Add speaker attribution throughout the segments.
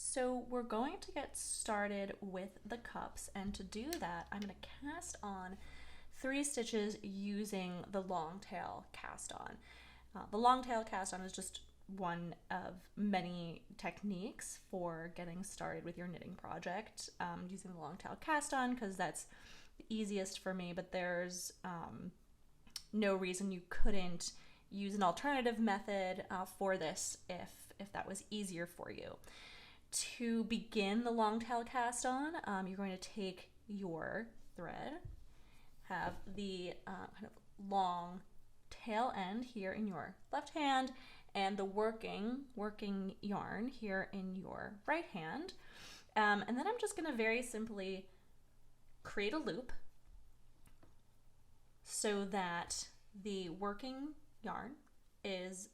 Speaker 1: So we're going to get started with the cups, and to do that I'm going to cast on 3 stitches using the long tail cast on. The long tail cast on is just one of many techniques for getting started with your knitting project, using the long tail cast on because that's the easiest for me, but there's no reason you couldn't use an alternative method for this if that was easier for you. To begin the long tail cast on, you're going to take your thread, have the kind of long tail end here in your left hand, and the working yarn here in your right hand. And then I'm just going to very simply create a loop so that the working yarn is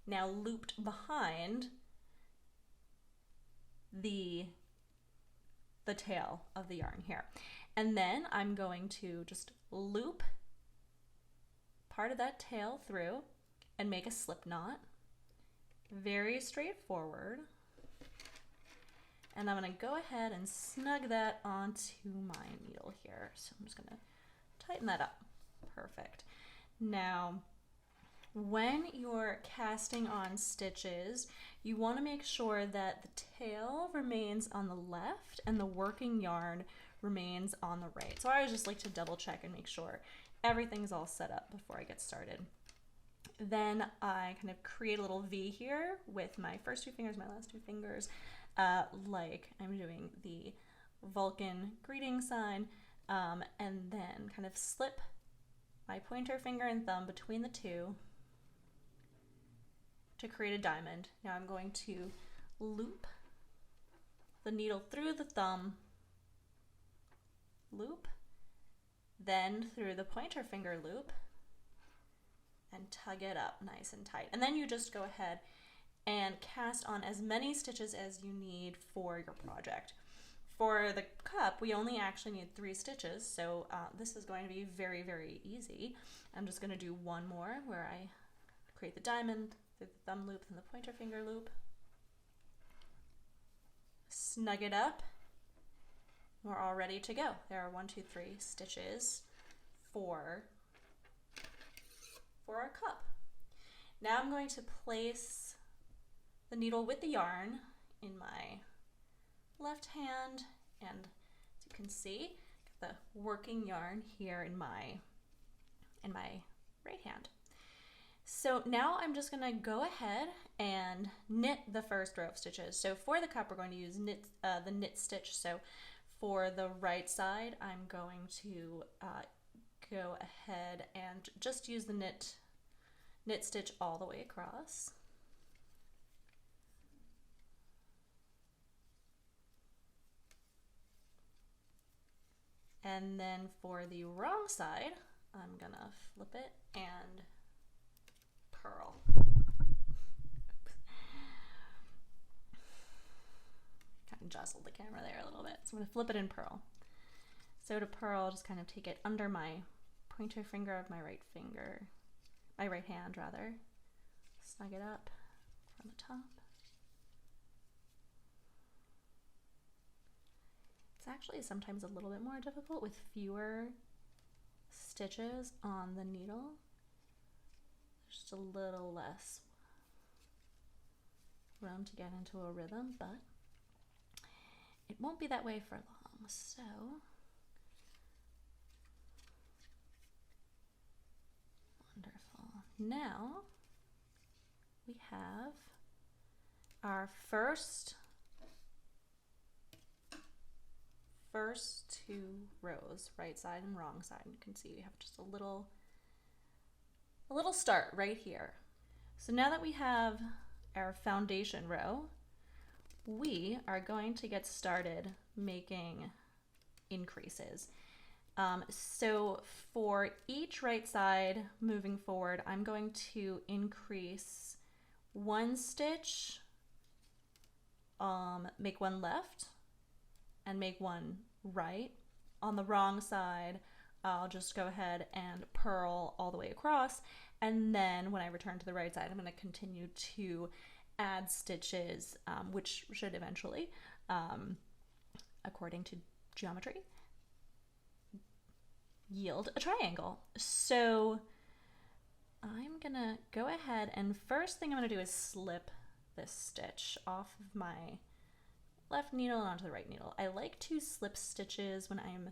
Speaker 1: now looped behind the tail of the yarn here. And then I'm going to just loop part of that tail through and make a slip knot. Very straightforward. And I'm going to go ahead and snug that onto my needle here. So I'm just going to tighten that up. Perfect. Now, when you're casting on stitches, you want to make sure that the tail remains on the left and the working yarn remains on the right. So I always just like to double check and make sure everything's all set up before I get started. Then I kind of create a little V here with my first 2 fingers, my last 2 fingers, like I'm doing the Vulcan greeting sign, and then kind of slip my pointer finger and thumb between the two to create a diamond. Now I'm going to loop the needle through the thumb, loop, then through the pointer finger loop, and tug it up nice and tight. And then you just go ahead and cast on as many stitches as you need for your project. For the cup, we only actually need 3 stitches, so this is going to be very, very easy. I'm just going to do one more where I create the diamond through the thumb loop and the pointer finger loop. Snug it up. We're all ready to go. There are 1, 2, 3 stitches for our cup. Now I'm going to place the needle with the yarn in my left hand, and as you can see, the working yarn here in my right hand. So now I'm just going to go ahead and knit the first row of stitches. So for the cup, we're going to use the knit stitch. So for the right side, I'm going to go ahead and just use the knit stitch all the way across. And then for the wrong side, I'm gonna flip it and purl. Kind of jostled the camera there a little bit. So I'm gonna flip it and purl. So to purl, just kind of take it under my pointer finger of my right hand rather. Snug it up from the top. It's actually sometimes a little bit more difficult with fewer stitches on the needle. There's just a little less room to get into a rhythm, but it won't be that way for long. So wonderful. Now we have our first 2 rows, right side and wrong side. You can see we have just a little start right here. So now that we have our foundation row, we are going to get started making increases. So for each right side moving forward, I'm going to increase 1 stitch, make 1 left, and make 1 right. On the wrong side, I'll just go ahead and purl all the way across, and then when I return to the right side, I'm going to continue to add stitches, which should eventually, according to geometry, yield a triangle. So I'm gonna go ahead and first thing I'm gonna do is slip this stitch off of my left needle and onto the right needle. I like to slip stitches when I'm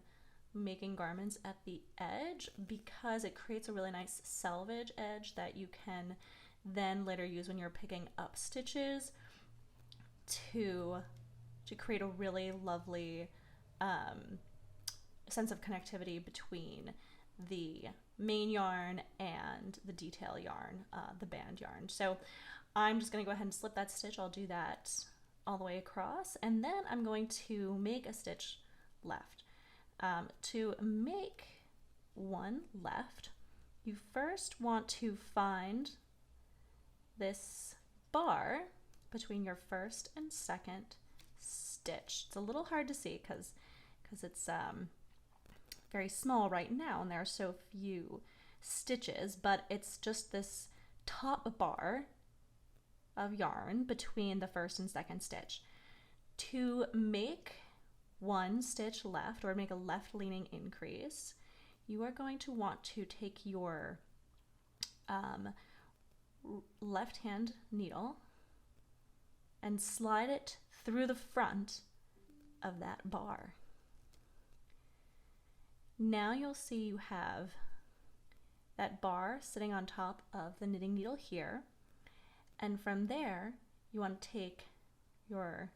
Speaker 1: making garments at the edge because it creates a really nice selvage edge that you can then later use when you're picking up stitches to create a really lovely sense of connectivity between the main yarn and the detail yarn, the band yarn. So I'm just going to go ahead and slip that stitch. I'll do that all the way across, and then I'm going to make a stitch left. To make one left, you first want to find this bar between your first and second stitch. It's a little hard to see because it's very small right now and there are so few stitches, but it's just this top bar of yarn between the first and second stitch. To make one stitch left, or make a left leaning increase, you are going to want to take your left hand needle and slide it through the front of that bar. Now you'll see you have that bar sitting on top of the knitting needle here, and from there you want to take your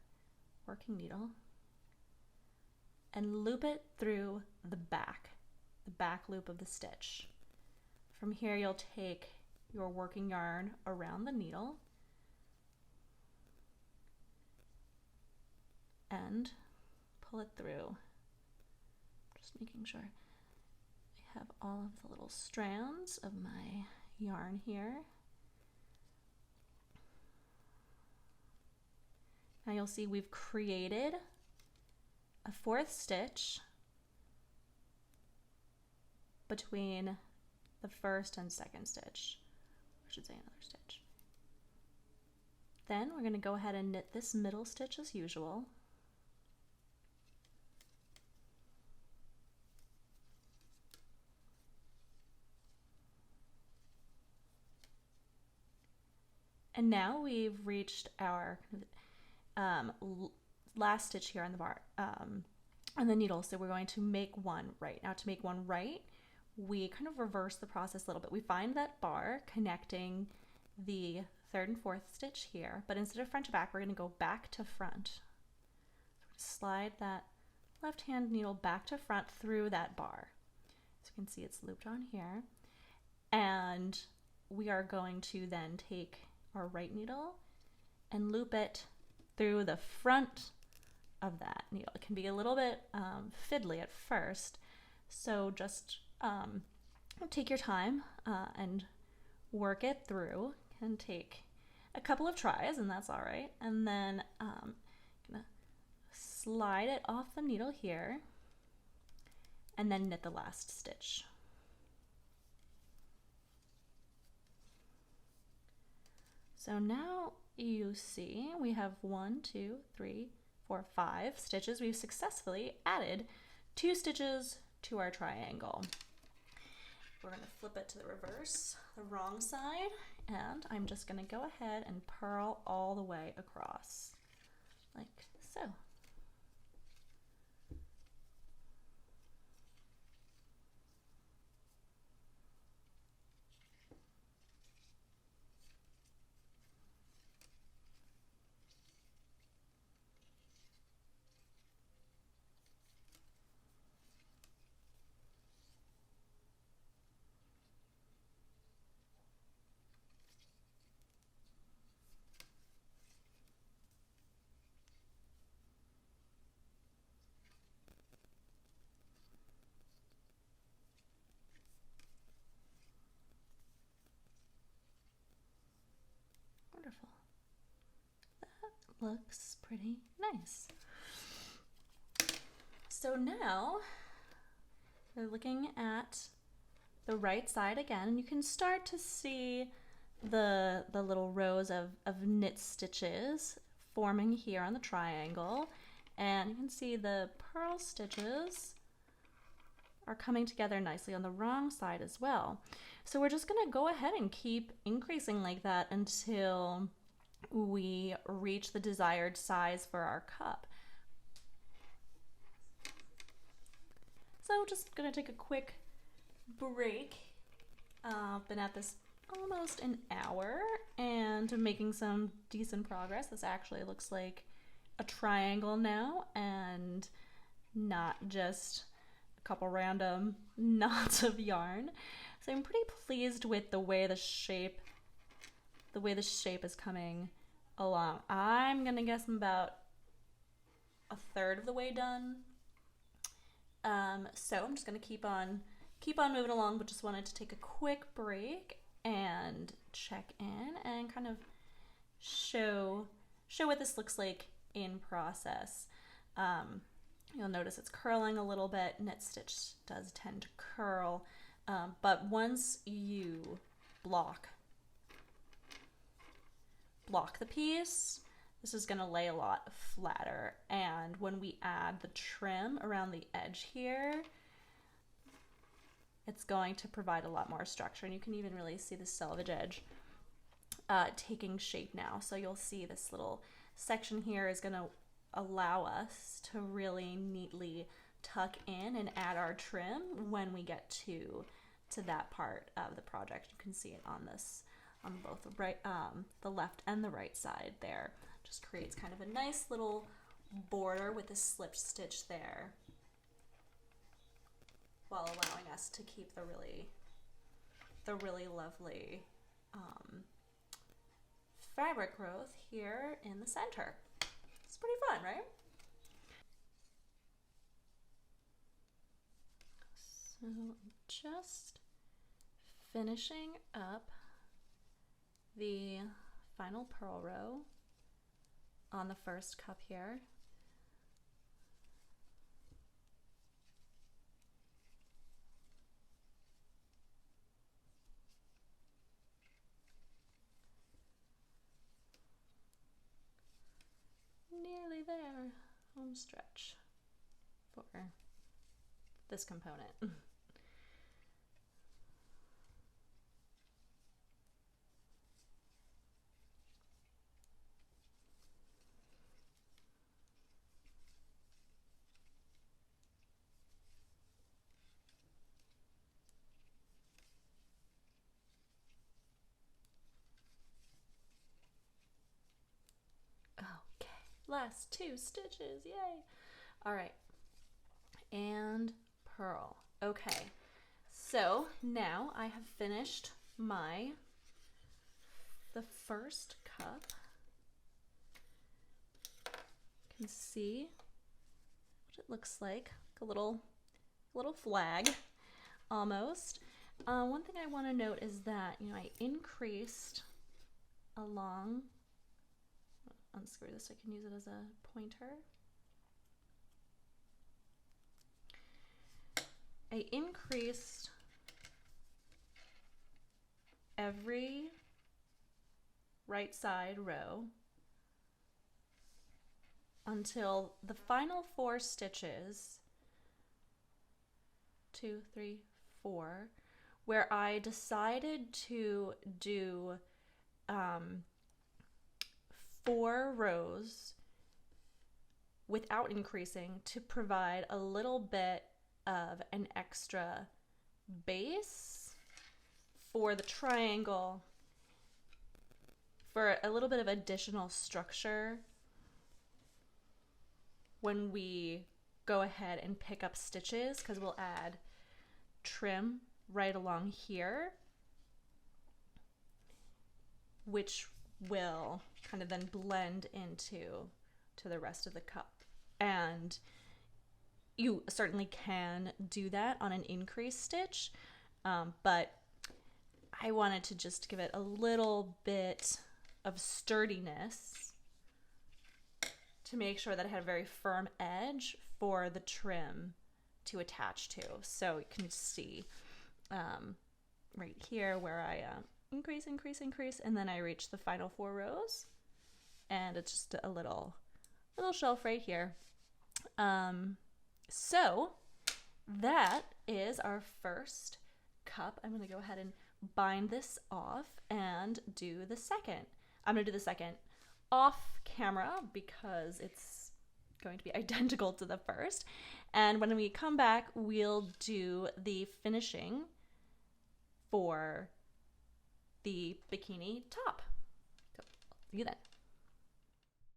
Speaker 1: working needle and loop it through the back loop of the stitch. From here you'll take your working yarn around the needle and pull it through. Just making sure I have all of the little strands of my yarn here. Now you'll see we've created a fourth stitch between the first and second stitch. I should say another stitch. Then we're going to go ahead and knit this middle stitch as usual. And now we've reached our last stitch here on the bar, on the needle. So we're going to make one right. Now to make one right, we kind of reverse the process a little bit. We find that bar connecting the third and fourth stitch here, but instead of front to back, we're going to go back to front. So slide that left hand needle back to front through that bar. So you can see it's looped on here. And we are going to then take our right needle and loop it through the front of that needle. It can be a little bit fiddly at first, so just take your time and work it through. Can take a couple of tries, and that's all right. And then I'm gonna slide it off the needle here and then knit the last stitch. So now you see we have 1, 2, 3, 4, 5 stitches. We've successfully added 2 stitches to our triangle. We're going to flip it to the reverse, the wrong side, and I'm just going to go ahead and purl all the way across, like so. Wonderful. That looks pretty nice. So now we're looking at the right side again, and you can start to see the little rows of knit stitches forming here on the triangle, and you can see the purl stitches are coming together nicely on the wrong side as well. So we're just going to go ahead and keep increasing like that until we reach the desired size for our cup. So just going to take a quick break. I've been at this almost an hour and making some decent progress. This actually looks like a triangle now and not just a couple random knots of yarn. So I'm pretty pleased with the way the shape is coming along. I'm gonna guess I'm about a third of the way done. So I'm just gonna keep on moving along, but just wanted to take a quick break and check in and kind of show what this looks like in process. You'll notice it's curling a little bit. Knit stitch does tend to curl, but once you block the piece, this is going to lay a lot flatter, and when we add the trim around the edge here, it's going to provide a lot more structure, and you can even really see the selvage edge taking shape now. So you'll see this little section here is going to allow us to really neatly tuck in and add our trim when we get to that part of the project. You can see it on both the left and the right side there. Just creates kind of a nice little border with a slip stitch there, while allowing us to keep the really lovely fabric growth here in the center. It's pretty fun, right? So just finishing up the final purl row on the first cup here. Nearly there, home stretch for this component. Last 2 stitches, yay! All right, and purl. Okay, so now I have finished the first cup. You can see what it looks like a little flag, almost. One thing I want to note is that, I increased along. Unscrew this so I can use it as a pointer. I increased every right side row until the final 4 stitches, 2, 3, 4, where I decided to do 4 rows without increasing to provide a little bit of an extra base for the triangle, for a little bit of additional structure when we go ahead and pick up stitches, because we'll add trim right along here, which will kind of then blend into the rest of the cup. And you certainly can do that on an increased stitch, but I wanted to just give it a little bit of sturdiness to make sure that it had a very firm edge for the trim to attach to. So you can see right here where I increase, increase, increase, and then I reach the final 4 rows, and it's just a little shelf right here. So that is our first cup. I'm going to go ahead and bind this off and do the second. I'm going to do the second off camera because it's going to be identical to the first. And when we come back, we'll do the finishing for the bikini top. So, see you then.